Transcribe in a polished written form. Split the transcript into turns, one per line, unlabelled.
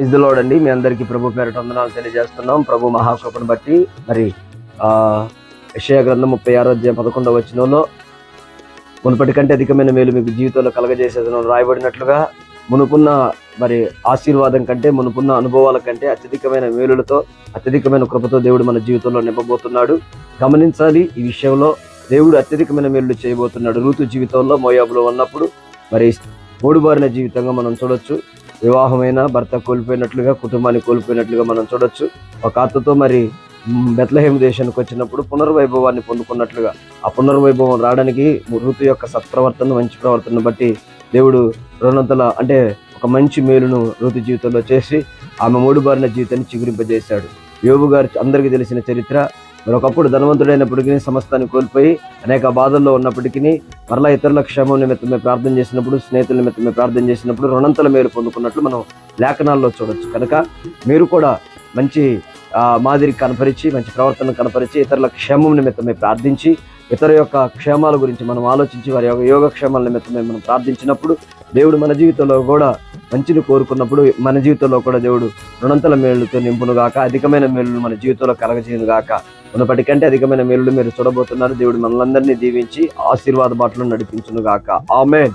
ఇజ్దులోడ్ అండి. మీ అందరికీ ప్రభు పేరట వందనాలు తెలియజేస్తున్నాం. ప్రభు మహాకృపను బట్టి మరి యెషయా గ్రంథం 36:11 మునుపటి కంటే అధికమైన మేలు మీకు జీవితంలో కలగజేసేదని రాయబడినట్లుగా మునుపున్న మరి ఆశీర్వాదం కంటే, మునుపున్న అనుభవాల కంటే అత్యధికమైన మేలులతో, అత్యధికమైన కృపతో దేవుడు మన జీవితంలో నింపబోతున్నాడు. గమనించాలి, ఈ విషయంలో దేవుడు అత్యధికమైన మేలులు చేయబోతున్నాడు. రూతు జీవితంలో మోయాబులో ఉన్నప్పుడు మరి మూడుబారిన జీవితంగా మనం చూడొచ్చు. వివాహమైన భర్త కోల్పోయినట్లుగా, కుటుంబాన్ని కోల్పోయినట్లుగా మనం చూడొచ్చు. ఒక అత్తతో మరి బెత్లెహేము దేశానికి వచ్చినప్పుడు పునర్వైభవాన్ని పొందుకున్నట్లుగా, ఆ పునర్వైభవం రావడానికి రూతు యొక్క సత్ప్రవర్తన, మంచి ప్రవర్తనను బట్టి దేవుడు రెండంతల అంటే ఒక మంచి మేలును రూతు జీవితంలో చేసి ఆమె మూడుబారిన జీవితాన్ని చిగురింపజేశాడు. యోబు గారు అందరికీ తెలిసిన చరిత్ర. మరి ఒకప్పుడు ధనవంతుడైనప్పటికీ సమస్తాన్ని కోల్పోయి అనేక బాధల్లో ఉన్నప్పటికీ మరలా ఇతరుల క్షేమం నిమిత్తమే ప్రార్థన చేసినప్పుడు, స్నేహితుల నిమిత్తమే ప్రార్థన చేసినప్పుడు రెండంతల మేలు పొందుకున్నట్లు మనం లేఖనాల్లో చూడొచ్చు. కనుక మీరు కూడా మంచి మాదిరి కనపరిచి, మంచి ప్రవర్తన కనపరిచి, ఇతరుల క్షేమం నిమిత్తమే ప్రార్థించి, ఇతర యొక్క క్షేమాల గురించి మనం ఆలోచించి వారి యొక్క యోగక్షేమాల నిమిత్తమే మనం ప్రార్థించినప్పుడు దేవుడు మన జీవితంలో కూడా మంచిని కోరుకున్నప్పుడు మన జీవితంలో కూడా దేవుడు రెండంతల మేలుతో నింపును గాక, అధికమైన మేలును మన జీవితంలో కలగజేయును గాక. మునుపటి కంటే అధికమైన మేలులు మీరు చూడబోతున్నారు. దేవుడు మనలందరినీ దీవించి ఆశీర్వాద బాటలో నడిపించును గాక. ఆమేన్.